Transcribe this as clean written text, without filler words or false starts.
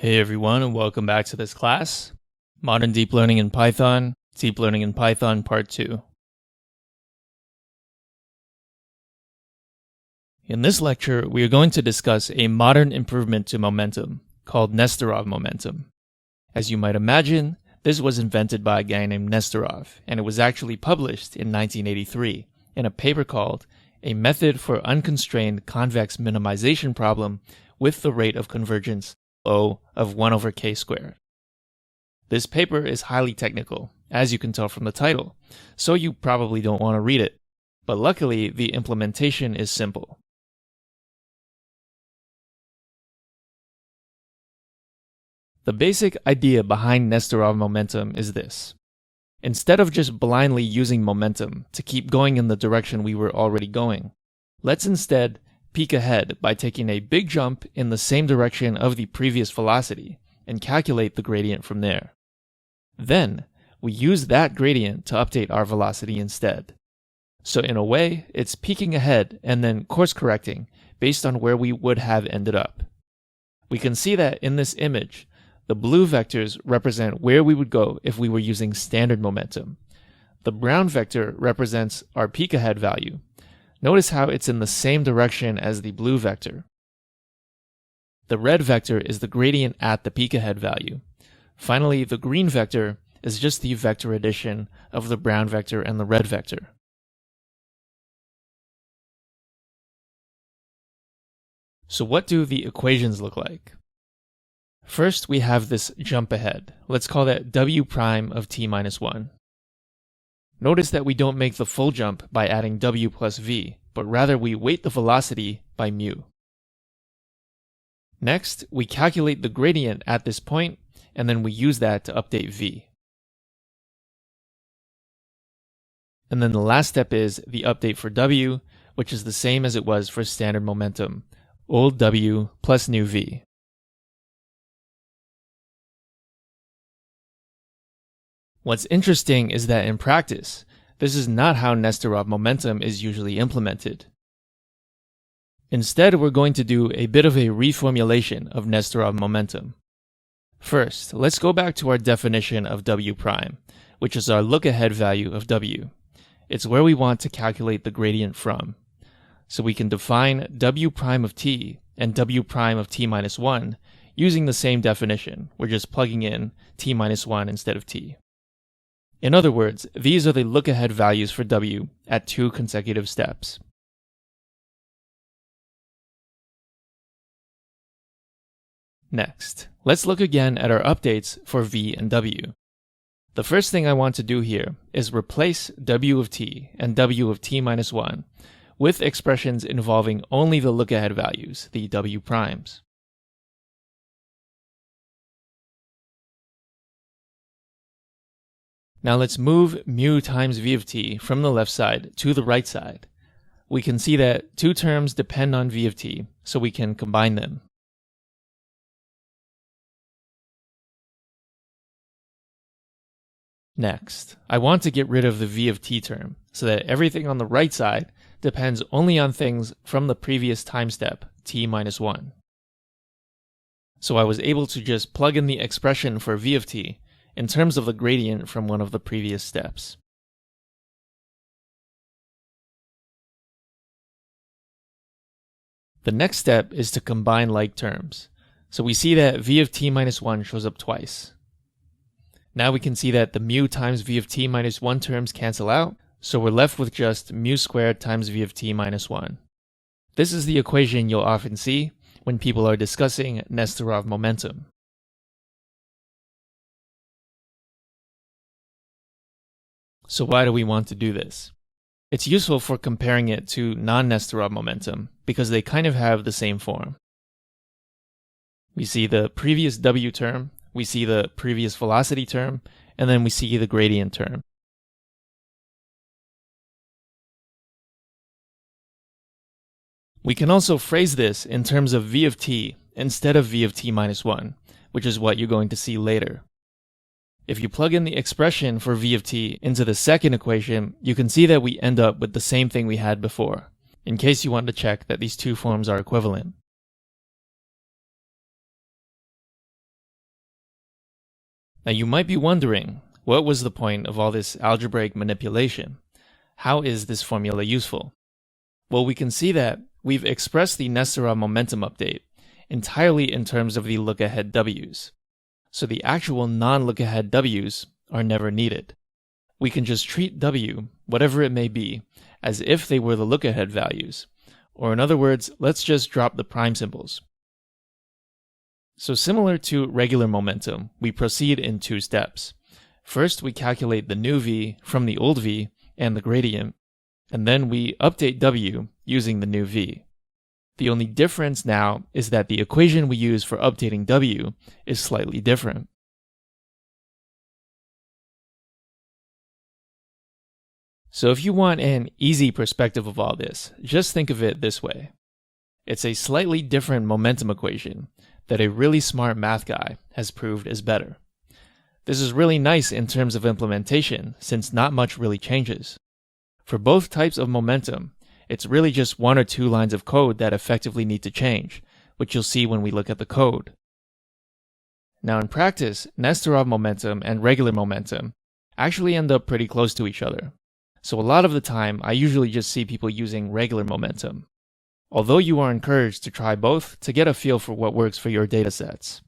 Hey everyone, and welcome back to this class, Modern Deep Learning in Python, Deep Learning in Python Part 2. In this lecture, we are going to discuss a modern improvement to momentum called Nesterov momentum. As you might imagine, this was invented by a guy named Nesterov, and it was actually published in 1983 in a paper called A Method for Unconstrained Convex Minimization Problem with the Rate of Convergence O of 1 over k squared. This paper is highly technical, as you can tell from the title, so you probably don't want to read it, but luckily the implementation is simple. The basic idea behind Nesterov momentum is this. Instead of just blindly using momentum to keep going in the direction we were already going, let's instead peek ahead by taking a big jump in the same direction of the previous velocity and calculate the gradient from there. Then, we use that gradient to update our velocity instead. So in a way, it's peeking ahead and then course correcting based on where we would have ended up. We can see that in this image, the blue vectors represent where we would go if we were using standard momentum. The brown vector represents our peek ahead value. Notice how it's in the same direction as the blue vector. The red vector is the gradient at the peek ahead value. Finally, the green vector is just the vector addition of the brown vector and the red vector. So what do the equations look like? First, we have this jump ahead. Let's call that w prime of t minus 1. Notice that we don't make the full jump by adding w plus v, but rather we weight the velocity by mu. Next, we calculate the gradient at this point, and then we use that to update v. And then the last step is the update for w, which is the same as it was for standard momentum, old w plus new v. What's interesting is that in practice, this is not how Nesterov momentum is usually implemented. Instead, we're going to do a bit of a reformulation of Nesterov momentum. First, let's go back to our definition of w prime, which is our look-ahead value of w. It's where we want to calculate the gradient from. So we can define w prime of t and w prime of t minus 1 using the same definition. We're just plugging in t minus 1 instead of t. In other words, these are the look-ahead values for w at 2 consecutive steps. Next, let's look again at our updates for v and w. The first thing I want to do here is replace w of t and w of t minus 1 with expressions involving only the look-ahead values, the w primes. Now let's move mu times v of t from the left side to the right side. We can see that two terms depend on v of t, so we can combine them. Next, I want to get rid of the v of t term, so that everything on the right side depends only on things from the previous time step, t minus 1. So I was able to just plug in the expression for v of t in terms of the gradient from one of the previous steps. The next step is to combine like terms. So we see that v of t minus 1 shows up twice. Now we can see that the mu times v of t minus 1 terms cancel out, so we're left with just mu squared times v of t minus 1. This is the equation you'll often see when people are discussing Nesterov momentum. So why do we want to do this? It's useful for comparing it to non-Nesterov momentum because they kind of have the same form. We see the previous w term, we see the previous velocity term, and then we see the gradient term. We can also phrase this in terms of v of t instead of v of t minus 1, which is what you're going to see later. If you plug in the expression for v of t into the second equation, you can see that we end up with the same thing we had before, in case you want to check that these two forms are equivalent. Now you might be wondering, what was the point of all this algebraic manipulation? How is this formula useful? Well, we can see that we've expressed the Nesterov momentum update entirely in terms of the look-ahead W's. So the actual non-look-ahead W's are never needed. We can just treat W, whatever it may be, as if they were the look-ahead values. Or in other words, let's just drop the prime symbols. So similar to regular momentum, we proceed in two steps. First, we calculate the new V from the old V and the gradient, and then we update W using the new V. The only difference now is that the equation we use for updating W is slightly different. So if you want an easy perspective of all this, just think of it this way. It's a slightly different momentum equation that a really smart math guy has proved is better. This is really nice in terms of implementation since not much really changes. For both types of momentum, it's really just one or two lines of code that effectively need to change, which you'll see when we look at the code. Now in practice, Nesterov momentum and regular momentum actually end up pretty close to each other. So a lot of the time, I usually just see people using regular momentum. Although you are encouraged to try both to get a feel for what works for your datasets.